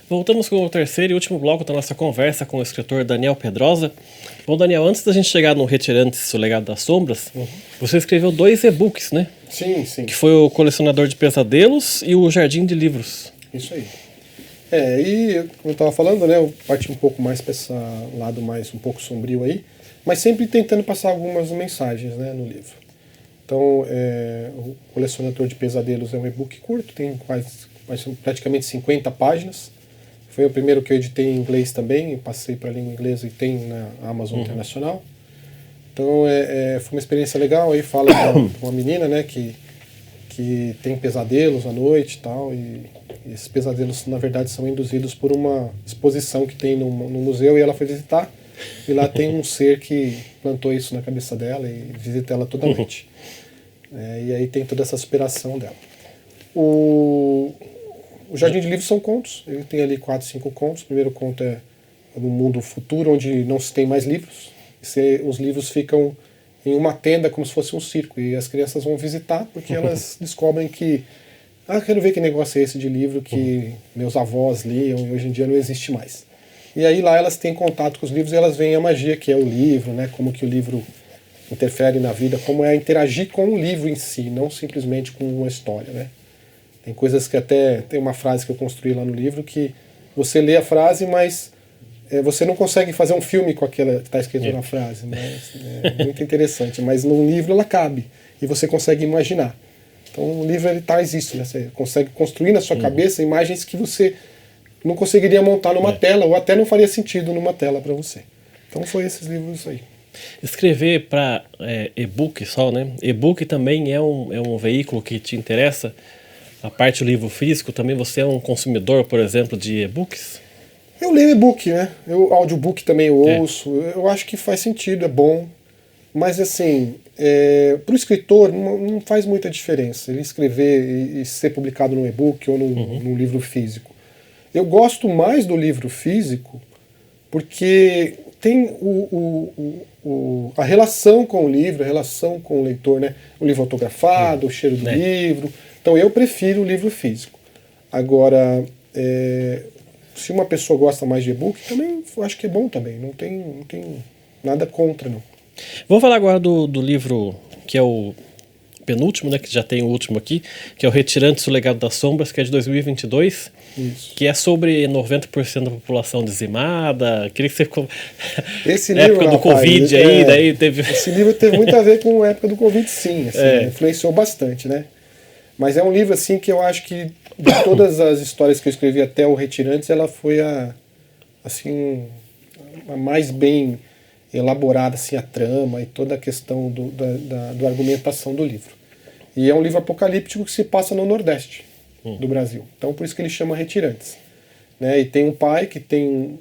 Voltamos com o terceiro e último bloco da nossa conversa com o escritor Daniel Pedrosa. Bom, Daniel, antes da gente chegar no Retirantes, o Legado das Sombras, você escreveu 2 e-books, né? Sim, sim. Que foi o Colecionador de Pesadelos e o Jardim de Livros. Isso aí. E como eu estava falando, né, eu parti um pouco mais para esse lado mais um pouco sombrio aí, mas sempre tentando passar algumas mensagens, né, no livro. Então, o Colecionador de Pesadelos é um e-book curto, tem praticamente 50 páginas. Foi o primeiro que eu editei em inglês também, passei para a língua inglesa e tem na Amazon Internacional. Então, foi uma experiência legal. Aí fala de uma menina, né, que tem pesadelos à noite e tal, e esses pesadelos, na verdade, são induzidos por uma exposição que tem no museu, e ela foi visitar, e lá tem um ser que plantou isso na cabeça dela e visita ela toda noite. E aí tem toda essa superação dela. O Jardim de Livros são contos, ele tem ali 4, 5 contos. O primeiro conto é no mundo futuro, onde não se tem mais livros, os livros ficam em uma tenda como se fosse um circo, e as crianças vão visitar porque elas descobrem que quero ver que negócio é esse de livro que meus avós liam e hoje em dia não existe mais. E aí lá elas têm contato com os livros e elas veem a magia que é o livro, né, como que o livro interfere na vida, como é interagir com o livro em si, não simplesmente com uma história, né. Tem coisas que até, tem uma frase que eu construí lá no livro que você lê a frase, mas você não consegue fazer um filme com aquela que está escrito na frase, né? É muito interessante, mas num livro ela cabe e você consegue imaginar. Então o livro ele traz isso, né? Você consegue construir na sua cabeça imagens que você não conseguiria montar numa tela, ou até não faria sentido numa tela para você. Então foi esses livros aí. Escrever para e-book só, né? E-book também é um veículo que te interessa? A parte do livro físico, também você é um consumidor, por exemplo, de e-books? Eu leio e-book, né? Audiobook também eu ouço. Eu acho que faz sentido, é bom. Mas assim, para o escritor não faz muita diferença ele escrever e ser publicado num e-book ou num livro físico. Eu gosto mais do livro físico porque tem a relação com o livro, a relação com o leitor, né? O livro autografado, o cheiro do livro. Então eu prefiro o livro físico. Agora, se uma pessoa gosta mais de e-book, também eu acho que é bom também. Não tem nada contra, não. Vamos falar agora do livro que é o penúltimo, né, que já tem o último aqui, que é o Retirantes, o Legado das Sombras, que é de 2022. Isso. Que é sobre 90% da população dizimada. Queria que você... Esse livro, época do Covid aí, daí teve... Esse livro teve muito a ver com a época do Covid, sim. Assim, influenciou bastante, né? Mas é um livro, assim, que eu acho que de todas as histórias que eu escrevi até o Retirantes, ela foi a mais bem elaborada, assim, a trama e toda a questão da argumentação do livro. E é um livro apocalíptico que se passa no Nordeste do Brasil. Então, por isso que ele chama Retirantes. Né? E tem um pai que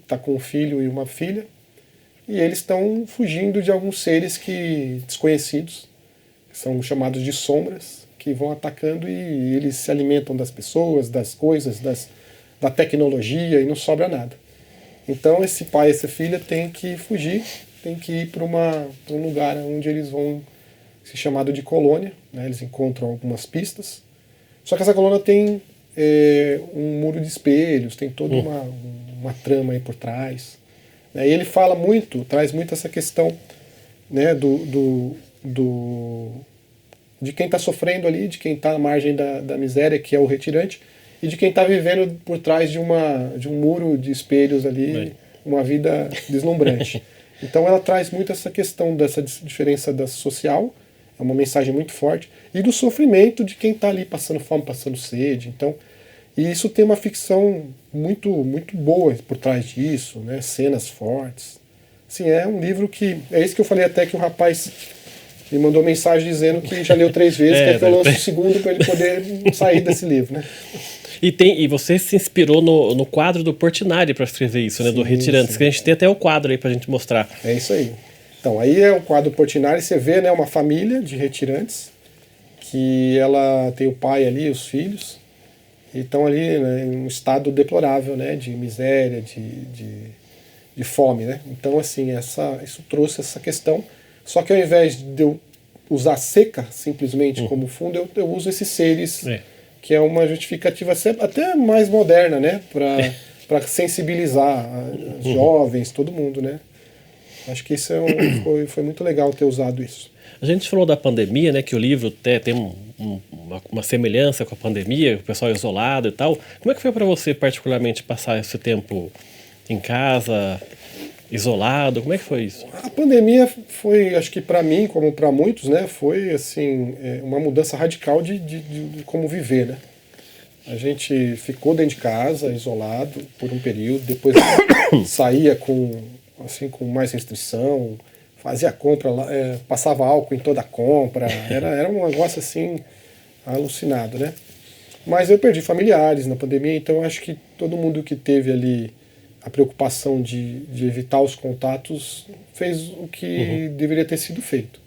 tá com um filho e uma filha, e eles estão fugindo de alguns seres desconhecidos, que são chamados de sombras, que vão atacando e eles se alimentam das pessoas, das coisas, da tecnologia, e não sobra nada. Então esse pai e essa filha têm que fugir, têm que ir para um lugar onde eles vão ser chamados de colônia, né? Eles encontram algumas pistas, só que essa colônia tem um muro de espelhos, tem toda uma trama aí por trás. Né? E ele fala muito, traz muito essa questão, né, de quem está sofrendo ali, de quem está à margem da miséria, que é o retirante, e de quem está vivendo por trás de um muro de espelhos ali, uma vida deslumbrante. Então ela traz muito essa questão dessa diferença social, é uma mensagem muito forte, e do sofrimento de quem está ali passando fome, passando sede. Então, e isso tem uma ficção muito, muito boa por trás disso, né? Cenas fortes. Assim, é um livro que... É isso que eu falei até que o rapaz me mandou mensagem dizendo que já leu 3 vezes, quer que eu lance o segundo para ele poder sair desse livro, né? E você se inspirou no quadro do Portinari para escrever isso, né? Sim, do Retirantes, sim. Que a gente tem até o quadro aí pra gente mostrar. É isso aí. Então, aí é o quadro do Portinari, você vê, né, uma família de retirantes, que ela tem o pai ali, os filhos, e estão ali, né, em um estado deplorável, né, de miséria, de fome, né? Então, assim, isso trouxe essa questão. Só que ao invés de eu usar seca simplesmente como fundo, eu uso esses seres, que é uma justificativa até mais moderna, né? para sensibilizar os jovens, todo mundo, né? Acho que isso foi muito legal ter usado isso. A gente falou da pandemia, né, que o livro tem uma semelhança com a pandemia, o pessoal isolado e tal. Como é que foi para você, particularmente, passar esse tempo em casa, isolado? Como é que foi isso? A pandemia foi, acho que para mim, como para muitos, né, foi assim, uma mudança radical de como viver, né? A gente ficou dentro de casa, isolado, por um período, depois saía com mais restrição, fazia compra, passava álcool em toda a compra, era um negócio assim, alucinado, né? Mas eu perdi familiares na pandemia, então acho que todo mundo que teve ali a preocupação de evitar os contatos fez o que deveria ter sido feito.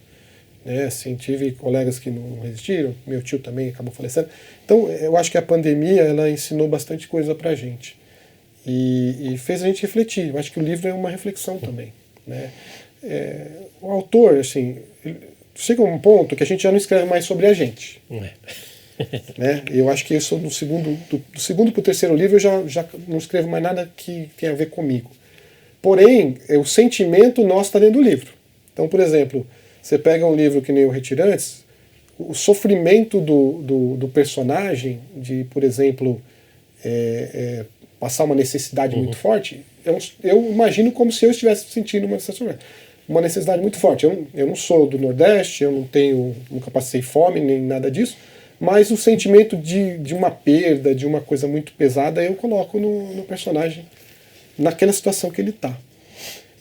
Né? Assim, tive colegas que não resistiram, meu tio também acabou falecendo. Então, eu acho que a pandemia ela ensinou bastante coisa pra gente. E fez a gente refletir. Eu acho que o livro é uma reflexão também. Né? O autor, assim, chega a um ponto que a gente já não escreve mais sobre a gente. Né? Eu acho que isso do segundo para o terceiro livro eu já não escrevo mais nada que tenha a ver comigo. Porém, o sentimento nosso está dentro do livro. Então, por exemplo, você pega um livro que nem o Retirantes, o sofrimento do personagem, de, por exemplo, passar uma necessidade muito forte, eu imagino como se eu estivesse sentindo uma necessidade muito forte. Eu não sou do Nordeste, nunca passei fome, nem nada disso, mas o sentimento de uma perda, de uma coisa muito pesada, eu coloco no personagem, naquela situação que ele está.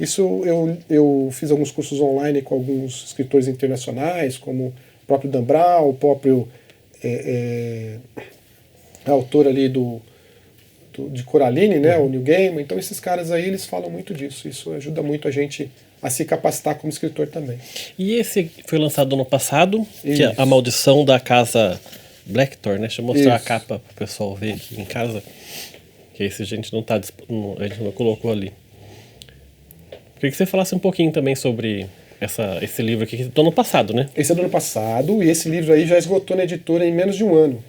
Isso eu fiz alguns cursos online com alguns escritores internacionais, como o próprio Dan Brown, o próprio autor ali de Coraline, né, o Neil Gaiman. Então esses caras aí, eles falam muito disso. Isso ajuda muito a gente a se capacitar como escritor também. E esse foi lançado ano passado, que é A Maldição da Casa Blackthorn, né? Deixa eu mostrar a capa para o pessoal ver aqui em casa. Que esse a gente a gente não colocou ali. Queria que você falasse um pouquinho também sobre esse livro aqui, que é do ano passado, né? Esse é do ano passado, e esse livro aí já esgotou na editora em menos de um ano.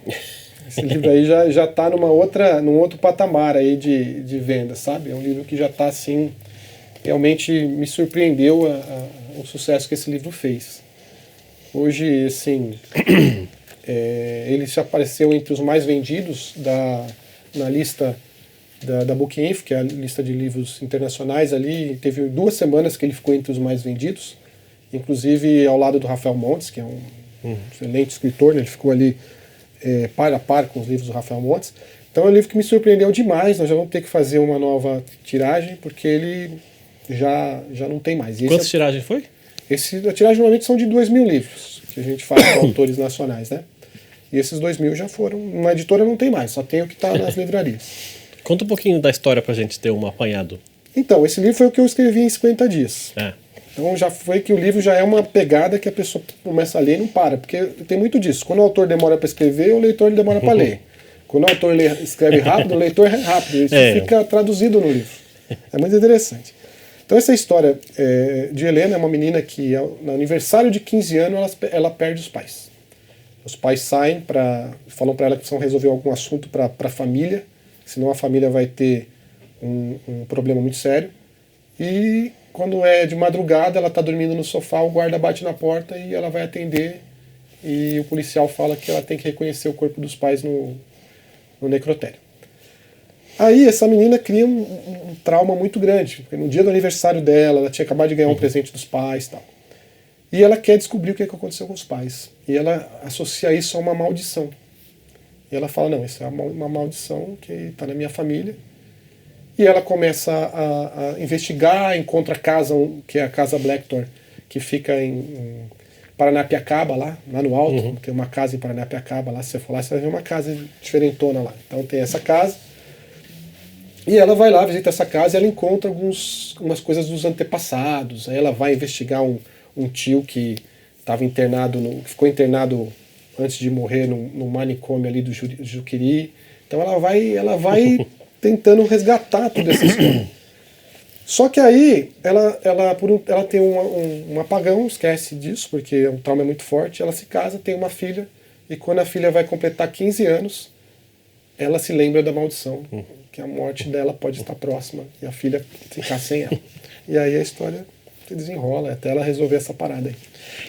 Esse livro aí já está num outro patamar aí de venda, sabe? É um livro que já está assim, realmente me surpreendeu o sucesso que esse livro fez. Hoje, assim, ele já apareceu entre os mais vendidos na lista da Book Info, que é a lista de livros internacionais ali. Teve 2 semanas que ele ficou entre os mais vendidos, inclusive ao lado do Rafael Montes, que é um excelente escritor, né? Ele ficou ali par a par com os livros do Rafael Montes. Então é um livro que me surpreendeu demais. Nós já vamos ter que fazer uma nova tiragem, porque ele já não tem mais. Quantas tiragens foi? A tiragem normalmente são de 2.000 livros, que a gente faz com autores nacionais, né? E esses 2.000 já foram. Na editora não tem mais, só tem o que está nas livrarias. Conta um pouquinho da história pra gente ter um apanhado. Então, esse livro foi o que eu escrevi em 50 dias. Então já foi que o livro já é uma pegada que a pessoa começa a ler e não para, porque tem muito disso. Quando o autor demora para escrever, o leitor demora para ler. Quando o autor escreve rápido, o leitor é rápido. Isso fica traduzido no livro. É muito interessante. Então essa história de Helena é uma menina que, no aniversário de 15 anos, ela perde os pais. Os pais saem, falam para ela que precisam resolver algum assunto para a família, senão a família vai ter um problema muito sério. E quando é de madrugada, ela está dormindo no sofá, o guarda bate na porta e ela vai atender. E o policial fala que ela tem que reconhecer o corpo dos pais no necrotério. Aí essa menina cria um trauma muito grande, porque no dia do aniversário dela, ela tinha acabado de ganhar um presente dos pais e tal. E ela quer descobrir o que aconteceu com os pais. E ela associa isso a uma maldição. E ela fala, não, isso é uma maldição que está na minha família. E ela começa a investigar, encontra a casa, que é a Casa Blackthorn, que fica em Paranapiacaba, lá no alto. Tem uma casa em Paranapiacaba, lá, se você for lá, você vai ver uma casa diferentona lá. Então tem essa casa. E ela vai lá, visita essa casa e ela encontra umas coisas dos antepassados. Aí ela vai investigar um tio que estava internado, que ficou internado antes de morrer no manicômio ali do Juqueri. Então ela vai tentando resgatar toda essa história. Só que aí ela tem um apagão, esquece disso, porque o trauma é muito forte. Ela se casa, tem uma filha, e quando a filha vai completar 15 anos, ela se lembra da maldição, que a morte dela pode estar próxima e a filha ficar sem ela. E aí a história se desenrola até ela resolver essa parada aí.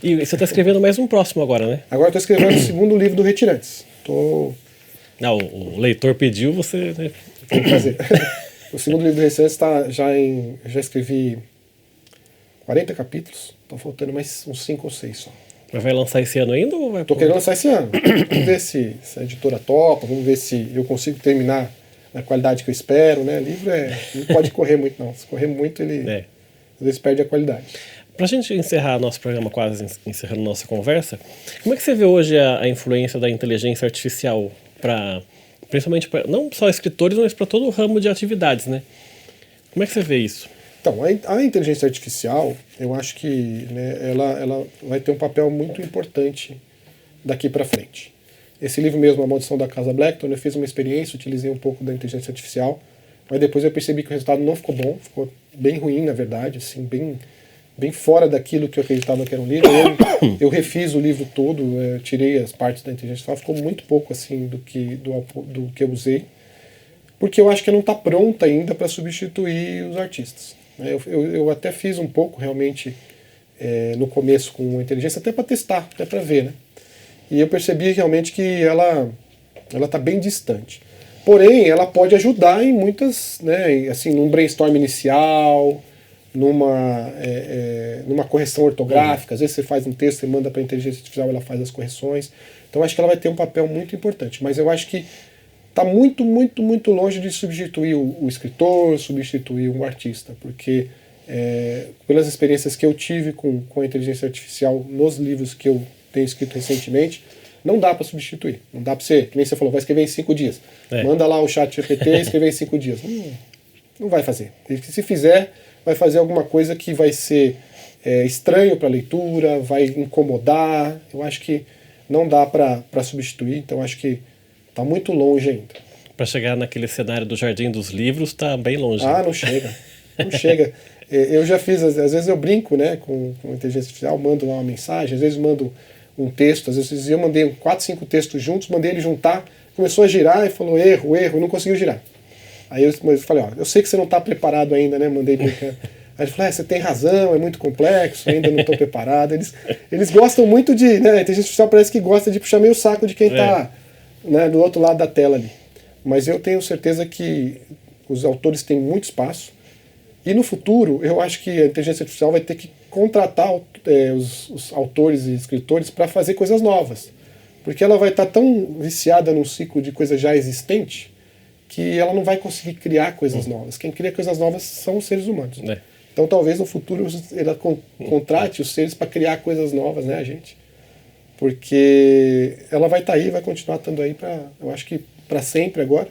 E você está escrevendo mais um próximo agora, né? Agora eu estou escrevendo o segundo livro do Retirantes. Não, o leitor pediu, você... Né? Tem que fazer. O segundo livro do Retirantes está já escrevi 40 capítulos, estão faltando mais uns 5 ou 6 só. Mas vai lançar esse ano ainda ou vai... Estou querendo lançar esse ano. Vamos ver se a editora topa, vamos ver se eu consigo terminar na qualidade que eu espero, né? O livro não pode correr muito, não. Se correr muito, ele às vezes perde a qualidade. Para a gente encerrar nosso programa, quase encerrando nossa conversa, como é que você vê hoje a influência da inteligência artificial principalmente para não só escritores, mas para todo o ramo de atividades, né? Como é que você vê isso? Então, a inteligência artificial, eu acho que, né, ela vai ter um papel muito importante daqui para frente. Esse livro mesmo, A Maldição da Casa Blackthorn, eu fiz uma experiência, utilizei um pouco da inteligência artificial, mas depois eu percebi que o resultado não ficou bom, ficou bem ruim, na verdade, assim, bem fora daquilo que eu acreditava que era um livro. Eu refiz o livro todo, tirei as partes da inteligência artificial, ficou muito pouco assim do que eu usei, porque eu acho que não está pronta ainda para substituir os artistas. Eu até fiz um pouco realmente no começo com a inteligência, até para testar, até para ver, né? E eu percebi realmente que ela está bem distante. Porém, ela pode ajudar em muitas, né, assim, num brainstorm inicial, numa correção ortográfica. Às vezes você faz um texto, você manda para a inteligência artificial, ela faz as correções. Então acho que ela vai ter um papel muito importante. Mas eu acho que está muito, muito, muito longe de substituir o escritor, substituir um artista, porque pelas experiências que eu tive com a inteligência artificial nos livros que eu tenho escrito recentemente, não dá para substituir. Não dá para você, que nem você falou, vai escrever em 5 dias. Manda lá o chat GPT e escrever em 5 dias. Não vai fazer. Se fizer, vai fazer alguma coisa que vai ser estranho para a leitura, vai incomodar. Eu acho que não dá para substituir, então acho que está muito longe ainda. Para chegar naquele cenário do Jardim dos Livros, está bem longe. Ah, não chega. Não chega. Eu já fiz, às vezes eu brinco, né, com a inteligência artificial, mando lá uma mensagem, às vezes mando um texto, às vezes eu mandei 4, 5 textos juntos, mandei ele juntar, começou a girar e falou erro, e não conseguiu girar. Aí eu falei, eu sei que você não está preparado ainda, né, mandei brincando. Aí ele falou, você tem razão, é muito complexo, ainda não estou preparado. Eles gostam muito de, né, a inteligência artificial parece que gosta de puxar meio o saco de quem está né, do outro lado da tela ali. Mas eu tenho certeza que os autores têm muito espaço. E no futuro, eu acho que a inteligência artificial vai ter que contratar os autores e escritores para fazer coisas novas. Porque ela vai estar tão viciada num ciclo de coisa já existente que ela não vai conseguir criar coisas novas. Quem cria coisas novas são os seres humanos. Então talvez no futuro ela contrate os seres para criar coisas novas, né, a gente? Porque ela vai estar aí, vai continuar estando aí, eu acho que para sempre agora.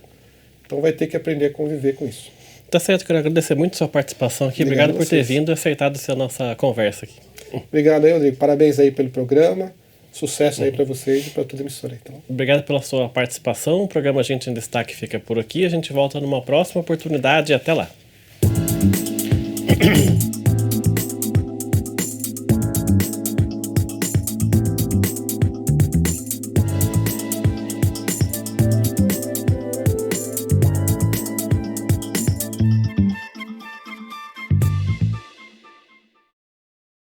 Então vai ter que aprender a conviver com isso. Tá certo, quero agradecer muito a sua participação aqui. Obrigado por ter vindo e aceitado essa nossa conversa aqui. Obrigado aí, Rodrigo. Parabéns aí pelo programa. Sucesso aí para vocês e para toda a emissora aí, tá bom? Obrigado pela sua participação. O programa Gente em Destaque fica por aqui. A gente volta numa próxima oportunidade. Até lá.